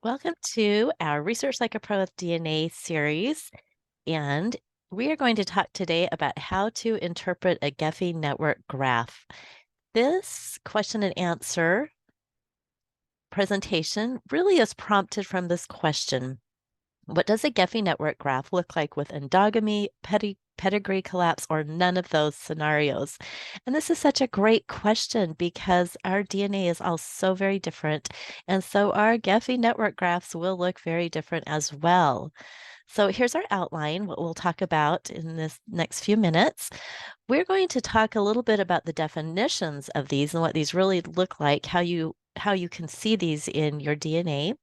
Welcome to our Research Like a Pro with DNA series. And we are going to talk today about how to interpret a Gephi network graph. This question and answer presentation really is prompted from this question. What does a Gephi network graph look like with endogamy, pedigree collapse, or none of those scenarios? And this is such a great question because our DNA is all so very different. And so our Gephi network graphs will look very different as well. So here's our outline, what we'll talk about in this next few minutes. We're going to talk a little bit about the definitions of these and what these really look like, how you can see these in your DNA.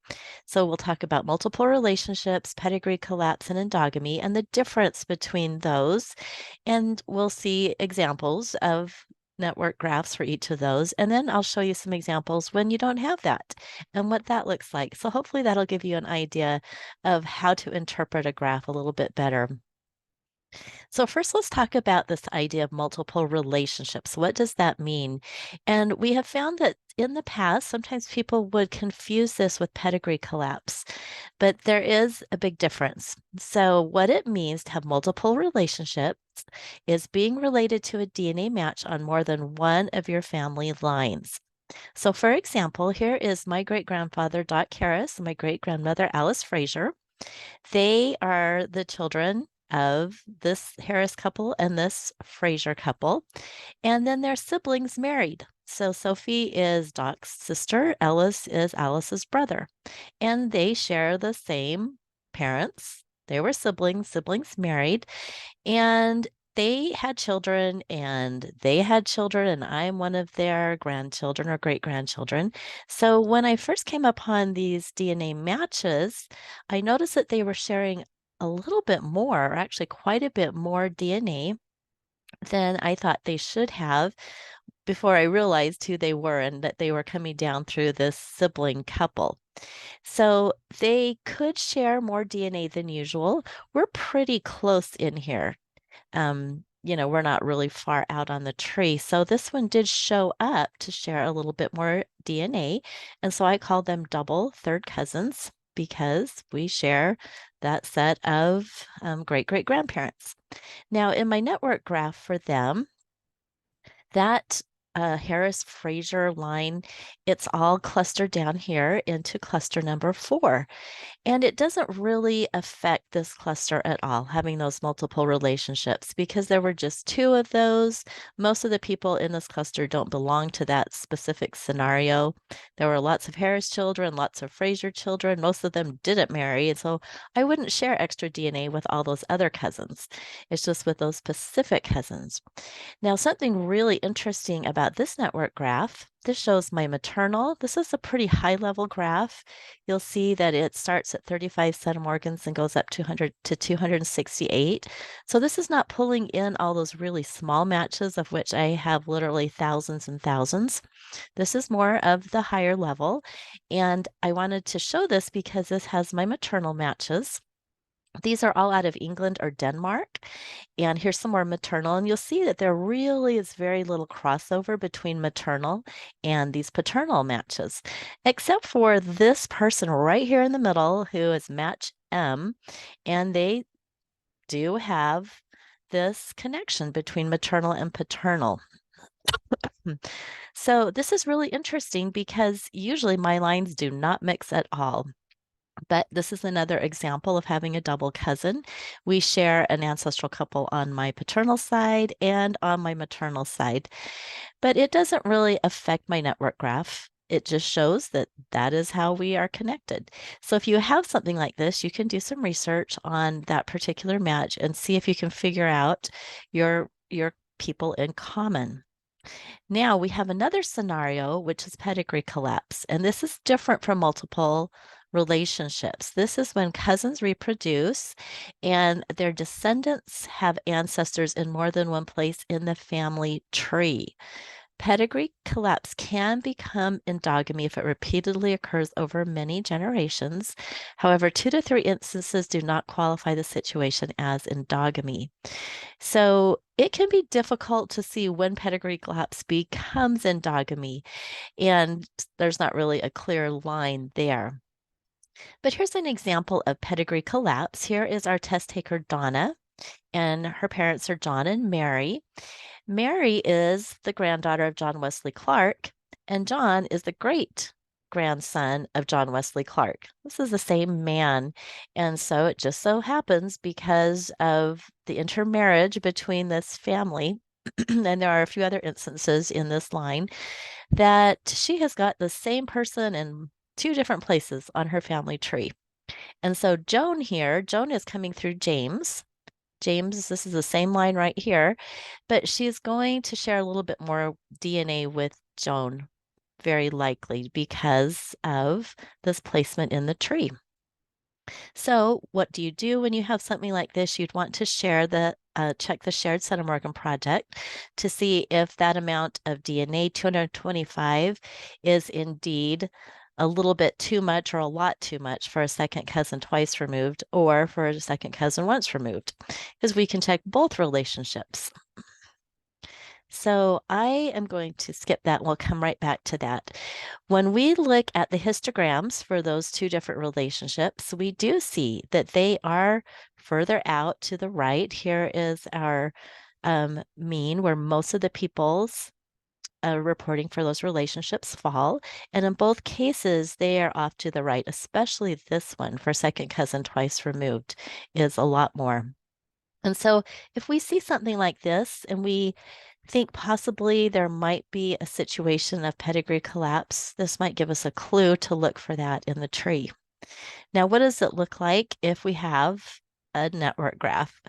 So we'll talk about multiple relationships, pedigree collapse, and endogamy, and the difference between those. And we'll see examples of network graphs for each of those. And then I'll show you some examples when you don't have that and what that looks like. So hopefully that'll give you an idea of how to interpret a graph a little bit better. So first, let's talk about this idea of multiple relationships. What does that mean? And we have found that in the past, sometimes people would confuse this with pedigree collapse, but there is a big difference. So what it means to have multiple relationships is being related to a DNA match on more than one of your family lines. So for example, here is my great-grandfather, Doc Harris, and my great-grandmother, Alice Frazier. They are the children of this Harris couple and this Fraser couple. And then their siblings married. So Sophie is Doc's sister, Ellis is Alice's brother, and they share the same parents. They were siblings married, and they had children, and they had children, and I'm one of their grandchildren or great grandchildren. So when I first came upon these DNA matches, I noticed that they were sharing a little bit more, or actually quite a bit more DNA than I thought they should have before I realized who they were and that they were coming down through this sibling couple. So they could share more DNA than usual. We're pretty close in here. We're not really far out on the tree. So this one did show up to share a little bit more DNA. And so I call them double third cousins because we share that set of great great grandparents. Now, in my network graph for them, that Harris Fraser line, it's all clustered down here into cluster number 4. And it doesn't really affect this cluster at all, having those multiple relationships, because there were just 2 of those. Most of the people in this cluster don't belong to that specific scenario. There were lots of Harris children, lots of Fraser children. Most of them didn't marry. And so I wouldn't share extra DNA with all those other cousins. It's just with those specific cousins. Now, something really interesting about this network graph, this shows my maternal. This is a pretty high level graph. You'll see that it starts at 35 centimorgans and goes up 200 to 268. So this is not pulling in all those really small matches of which I have literally thousands and thousands. This is more of the higher level. And I wanted to show this because this has my maternal matches. These are all out of England or Denmark. And here's some more maternal. And you'll see that there really is very little crossover between maternal and these paternal matches, except for this person right here in the middle who is match M. And they do have this connection between maternal and paternal. So this is really interesting because usually my lines do not mix at all. But this is another example of having a double cousin. We share an ancestral couple on my paternal side and on my maternal side, but it doesn't really affect my network graph. It just shows that that is how we are connected. So if you have something like this, you can do some research on that particular match and see if you can figure out your people in common. Now we have another scenario, which is pedigree collapse, and this is different from multiple relationships. This is when cousins reproduce and their descendants have ancestors in more than one place in the family tree. Pedigree collapse can become endogamy if it repeatedly occurs over many generations. However, 2 to 3 instances do not qualify the situation as endogamy. So it can be difficult to see when pedigree collapse becomes endogamy, and there's not really a clear line there. But here's an example of pedigree collapse. Here is our test taker, Donna, and her parents are John and Mary. Mary is the granddaughter of John Wesley Clark, and John is the great grandson of John Wesley Clark. This is the same man. And so it just so happens because of the intermarriage between this family, and there are a few other instances in this line, that she has got the same person in two different places on her family tree. And so Joan here, Joan is coming through James. James, this is the same line right here, but she's going to share a little bit more DNA with Joan, very likely because of this placement in the tree. So what do you do when you have something like this? You'd want to check the shared centimorgan project to see if that amount of DNA, 225, is indeed a little bit too much or a lot too much for a second cousin twice removed or for a second cousin once removed, because we can check both relationships. So I am going to skip that. We'll come right back to that. When we look at the histograms for those two different relationships, we do see that they are further out to the right. Here is our mean where most of the people's reporting for those relationships fall. And in both cases, they are off to the right, especially this one for second cousin twice removed is a lot more. And so if we see something like this and we think possibly there might be a situation of pedigree collapse, this might give us a clue to look for that in the tree. Now, what does it look like if we have a network graph?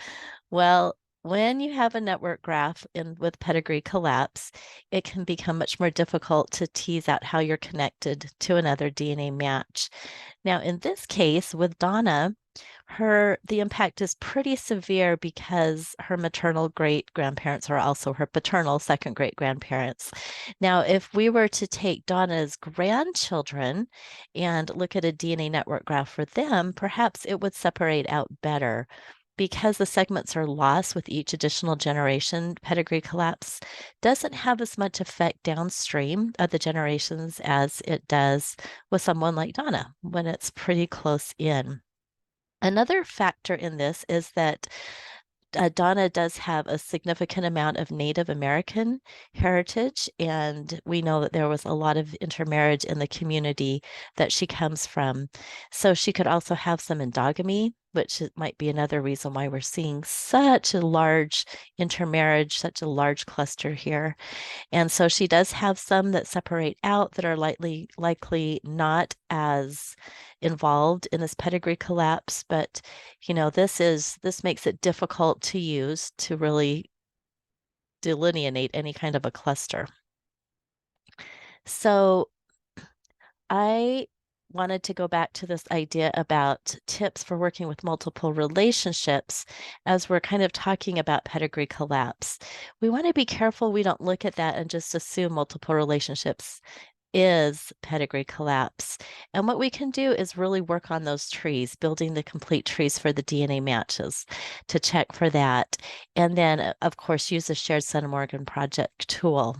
Well, when you have a network graph with pedigree collapse, it can become much more difficult to tease out how you're connected to another DNA match. Now, in this case, with Donna, the impact is pretty severe because her maternal great grandparents are also her paternal second great grandparents. Now, if we were to take Donna's grandchildren and look at a DNA network graph for them, perhaps it would separate out better. Because the segments are lost with each additional generation, pedigree collapse doesn't have as much effect downstream of the generations as it does with someone like Donna when it's pretty close in. Another factor in this is that Donna does have a significant amount of Native American heritage, and we know that there was a lot of intermarriage in the community that she comes from. So she could also have some endogamy, which might be another reason why we're seeing such a large intermarriage, such a large cluster here. And so she does have some that separate out that are likely not as involved in this pedigree collapse, but this makes it difficult to use to really delineate any kind of a cluster. So I wanted to go back to this idea about tips for working with multiple relationships as we're kind of talking about pedigree collapse. We want to be careful we don't look at that and just assume multiple relationships is pedigree collapse. And what we can do is really work on those trees, building the complete trees for the DNA matches to check for that. And then, of course, use the shared centimorgan project tool.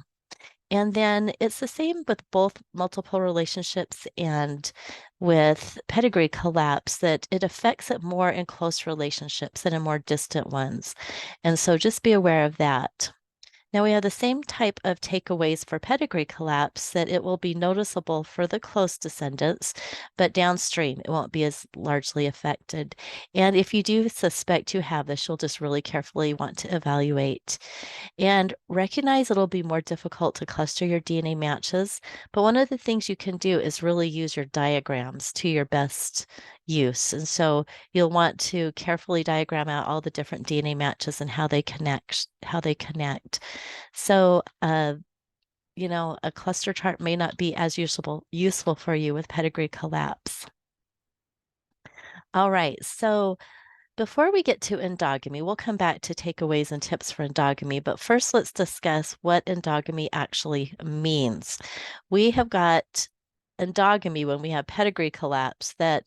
And then it's the same with both multiple relationships and with pedigree collapse, that it affects it more in close relationships than in more distant ones. And so just be aware of that. Now we have the same type of takeaways for pedigree collapse, that it will be noticeable for the close descendants, but downstream it won't be as largely affected. And if you do suspect you have this, you'll just really carefully want to evaluate and recognize it'll be more difficult to cluster your DNA matches. But one of the things you can do is really use your diagrams to your best use. And so you'll want to carefully diagram out all the different DNA matches and how they connect. So, a cluster chart may not be as useful for you with pedigree collapse. All right, so before we get to endogamy, we'll come back to takeaways and tips for endogamy, but first let's discuss what endogamy actually means. We have got endogamy when we have pedigree collapse that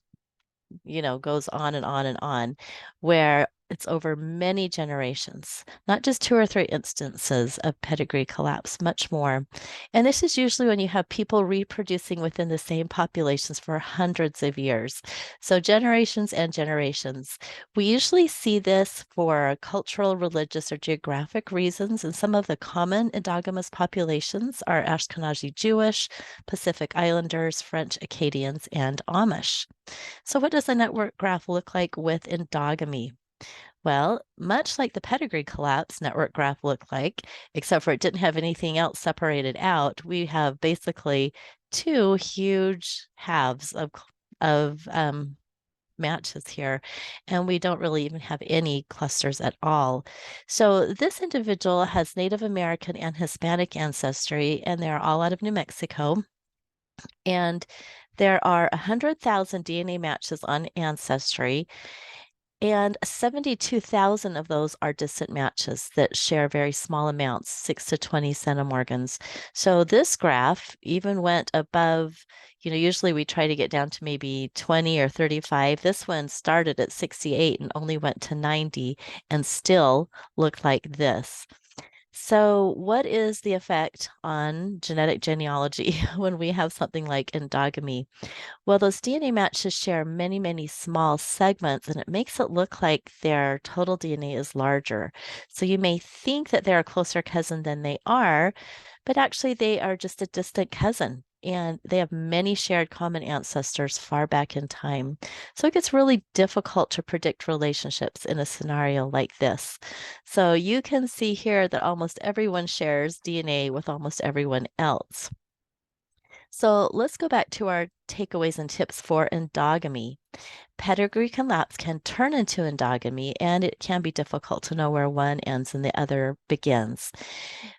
goes on and on and on, where It's over many generations, not just two or three instances of pedigree collapse, much more. And this is usually when you have people reproducing within the same populations for hundreds of years. So generations and generations. We usually see this for cultural, religious, or geographic reasons. And some of the common endogamous populations are Ashkenazi Jewish, Pacific Islanders, French Acadians, and Amish. So what does a network graph look like with endogamy? Well, much like the pedigree collapse network graph looked like, except for it didn't have anything else separated out, we have basically two huge halves of matches here, and we don't really even have any clusters at all. So this individual has Native American and Hispanic ancestry, and they're all out of New Mexico. And there are 100,000 DNA matches on Ancestry, and 72,000 of those are distant matches that share very small amounts, 6 to 20 centimorgans. So this graph even went above, usually we try to get down to maybe 20 or 35. This one started at 68 and only went to 90 and still looked like this. So, what is the effect on genetic genealogy when we have something like endogamy? Well, those DNA matches share many, many small segments, and it makes it look like their total DNA is larger. So you may think that they're a closer cousin than they are, but actually they are just a distant cousin. And they have many shared common ancestors far back in time. So it gets really difficult to predict relationships in a scenario like this. So you can see here that almost everyone shares DNA with almost everyone else. So let's go back to our takeaways and tips for endogamy. Pedigree collapse can turn into endogamy, and it can be difficult to know where one ends and the other begins.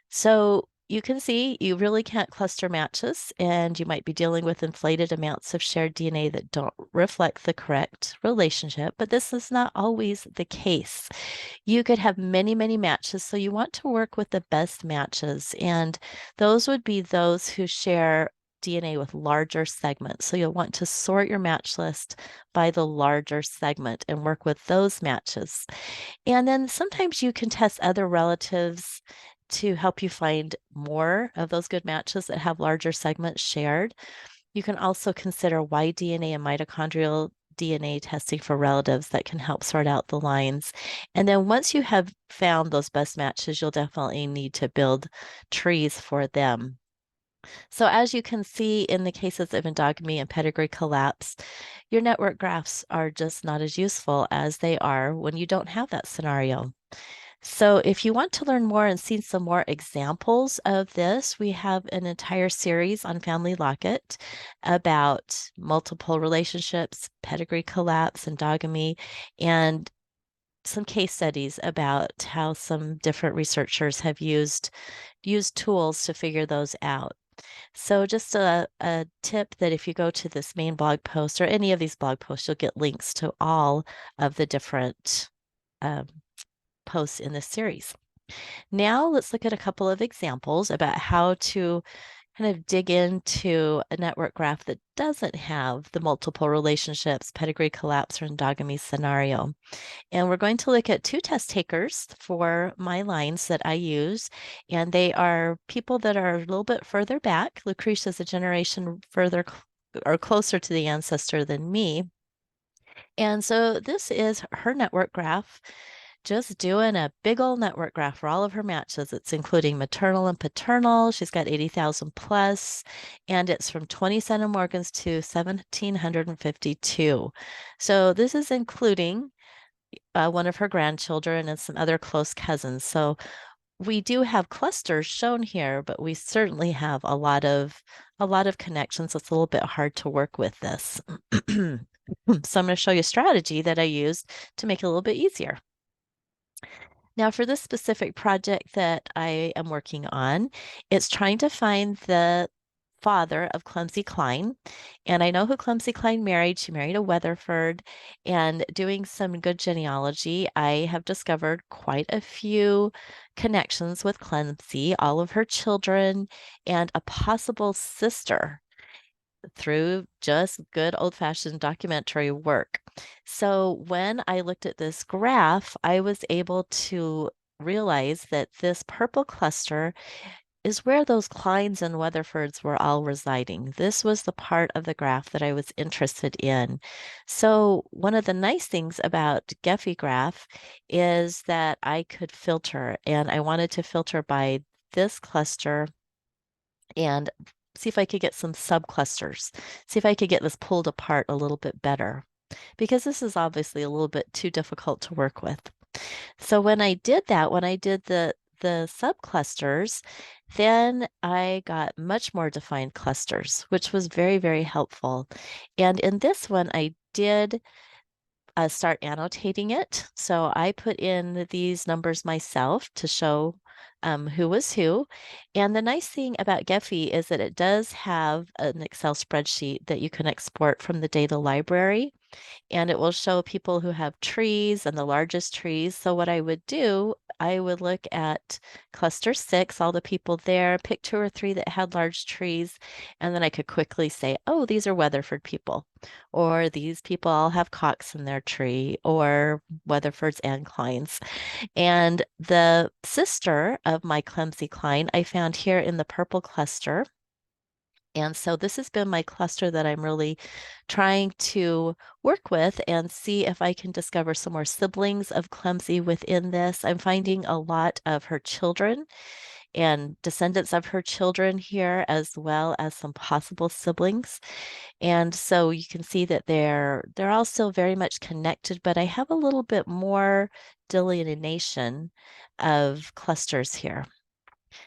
So you can see you really can't cluster matches, and you might be dealing with inflated amounts of shared DNA that don't reflect the correct relationship, but this is not always the case. You could have many, many matches, so you want to work with the best matches, and those would be those who share DNA with larger segments. So you'll want to sort your match list by the larger segment and work with those matches. And then sometimes you can test other relatives to help you find more of those good matches that have larger segments shared. You can also consider Y-DNA and mitochondrial DNA testing for relatives that can help sort out the lines. And then once you have found those best matches, you'll definitely need to build trees for them. So as you can see in the cases of endogamy and pedigree collapse, your network graphs are just not as useful as they are when you don't have that scenario. So if you want to learn more and see some more examples of this, we have an entire series on Family Locket about multiple relationships, pedigree collapse, endogamy, and some case studies about how some different researchers have used tools to figure those out. So just a tip that if you go to this main blog post or any of these blog posts, you'll get links to all of the different um, posts in this series. Now let's look at a couple of examples about how to kind of dig into a network graph that doesn't have the multiple relationships, pedigree collapse, or endogamy scenario. And we're going to look at two test takers for my lines that I use. And they are people that are a little bit further back. Lucretia is a generation further or closer to the ancestor than me. And so this is her network graph, just doing a big old network graph for all of her matches. It's including maternal and paternal. She's got 80,000 plus, and it's from 20 centimorgans to 1,752. So this is including one of her grandchildren and some other close cousins. So we do have clusters shown here, but we certainly have a lot of connections. It's a little bit hard to work with this. So I'm going to show you a strategy that I used to make it a little bit easier. Now, for this specific project that I am working on, it's trying to find the father of Clumsy Klein. And I know who Clumsy Klein married. She married a Weatherford. And doing some good genealogy, I have discovered quite a few connections with Clumsy, all of her children, and a possible sister through just good old-fashioned documentary work. So when I looked at this graph, I was able to realize that this purple cluster is where those Kleins and Weatherfords were all residing. This was the part of the graph that I was interested in. So one of the nice things about Gephi graph is that I could filter, and I wanted to filter by this cluster and see if I could get some subclusters, see if I could get this pulled apart a little bit better, because this is obviously a little bit too difficult to work with. So when I did that, when I did the subclusters, then I got much more defined clusters, which was very, very helpful. And in this one, I did start annotating it. So I put in these numbers myself to show who was who. And the nice thing about Gephi is that it does have an Excel spreadsheet that you can export from the data library, and it will show people who have trees and the largest trees. So what I would do, I would look at cluster 6, all the people there, pick 2 or 3 that had large trees, and then I could quickly say, oh, these are Weatherford people, or these people all have Cox in their tree, or Weatherfords and Kleins. And the sister of my clumsy Klein I found here in the purple cluster. And so this has been my cluster that I'm really trying to work with and see if I can discover some more siblings of Clumsy within this. I'm finding a lot of her children and descendants of her children here, as well as some possible siblings. And so you can see that they're all still very much connected, but I have a little bit more delineation of clusters here.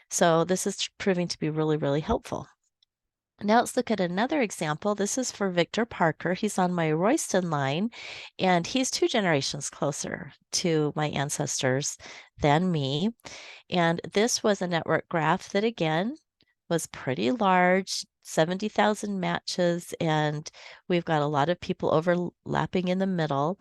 So this is proving to be really, really helpful. Now let's look at another example. This is for Victor Parker. He's on my Royston line, and he's 2 generations closer to my ancestors than me. And this was a network graph that, again, was pretty large, 70,000 matches, and we've got a lot of people overlapping in the middle.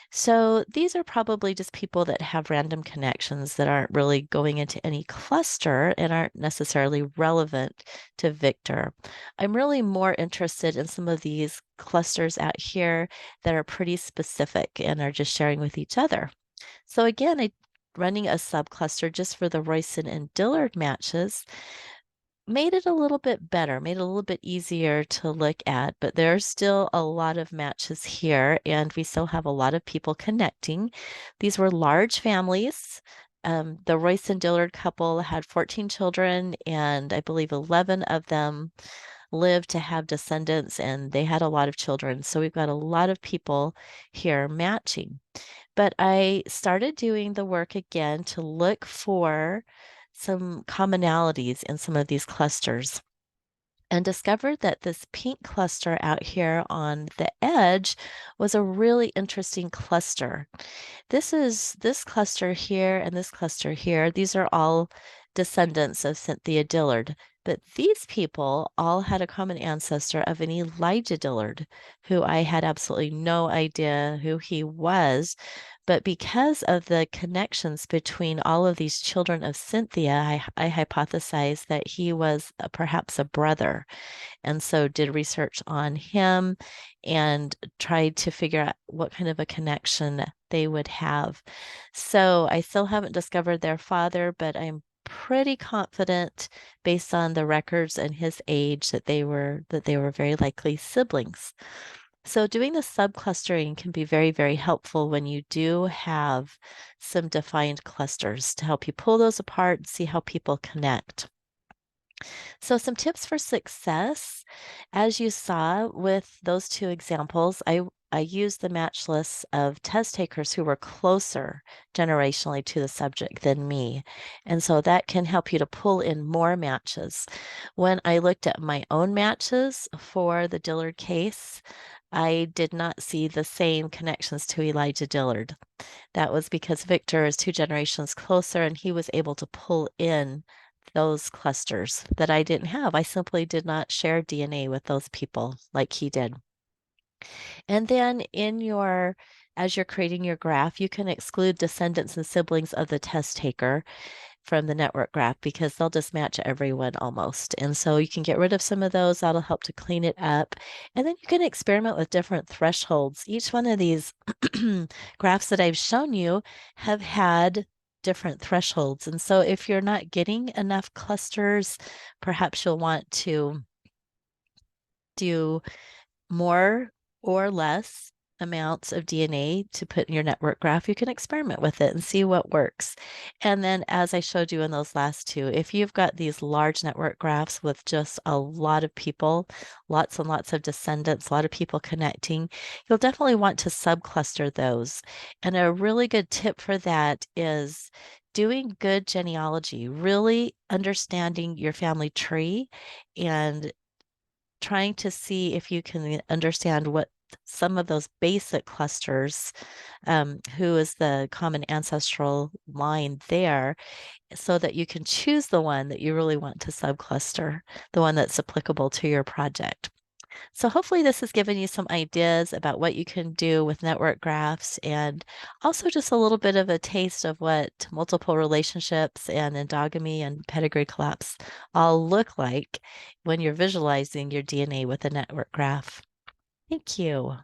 So these are probably just people that have random connections that aren't really going into any cluster and aren't necessarily relevant to Victor. I'm really more interested in some of these clusters out here that are pretty specific and are just sharing with each other. So again, I running a subcluster just for the Royston and Dillard matches made it a little bit better, made it a little bit easier to look at, but there's still a lot of matches here, and we still have a lot of people connecting. These were large families. The Royce and Dillard couple had 14 children, and I believe 11 of them lived to have descendants, and they had a lot of children. So we've got a lot of people here matching. But I started doing the work again to look for some commonalities in some of these clusters and discovered that this pink cluster out here on the edge was a really interesting cluster. This cluster here and this cluster here. These are all descendants of Cynthia Dillard. But these people all had a common ancestor of an Elijah Dillard, who I had absolutely no idea who he was. But because of the connections between all of these children of Cynthia, I hypothesized that he was perhaps a brother. And so did research on him and tried to figure out what kind of a connection they would have. So I still haven't discovered their father, but I'm pretty confident based on the records and his age that they were very likely siblings. So doing the subclustering can be very, very helpful when you do have some defined clusters to help you pull those apart and see how people connect. So some tips for success. As you saw with those 2 examples, I used the match lists of test takers who were closer generationally to the subject than me. And so that can help you to pull in more matches. When I looked at my own matches for the Dillard case, I did not see the same connections to Elijah Dillard. That was because Victor is 2 generations closer and he was able to pull in those clusters that I didn't have. I simply did not share DNA with those people like he did. And then as you're creating your graph, you can exclude descendants and siblings of the test taker. from the network graph because they'll just match everyone almost. And so you can get rid of some of those. That'll help to clean it up. And then you can experiment with different thresholds. Each one of these graphs that I've shown you have had different thresholds. And so if you're not getting enough clusters, perhaps you'll want to do more or less amounts of DNA to put in your network graph. You can experiment with it and see what works. And then, as I showed you in those last two, if you've got these large network graphs with just a lot of people, lots and lots of descendants, a lot of people connecting, you'll definitely want to subcluster those. And a really good tip for that is doing good genealogy, really understanding your family tree and trying to see if you can understand what some of those basic clusters, who is the common ancestral line there, so that you can choose the one that you really want to subcluster, the one that's applicable to your project. So hopefully this has given you some ideas about what you can do with network graphs and also just a little bit of a taste of what multiple relationships and endogamy and pedigree collapse all look like when you're visualizing your DNA with a network graph. Thank you.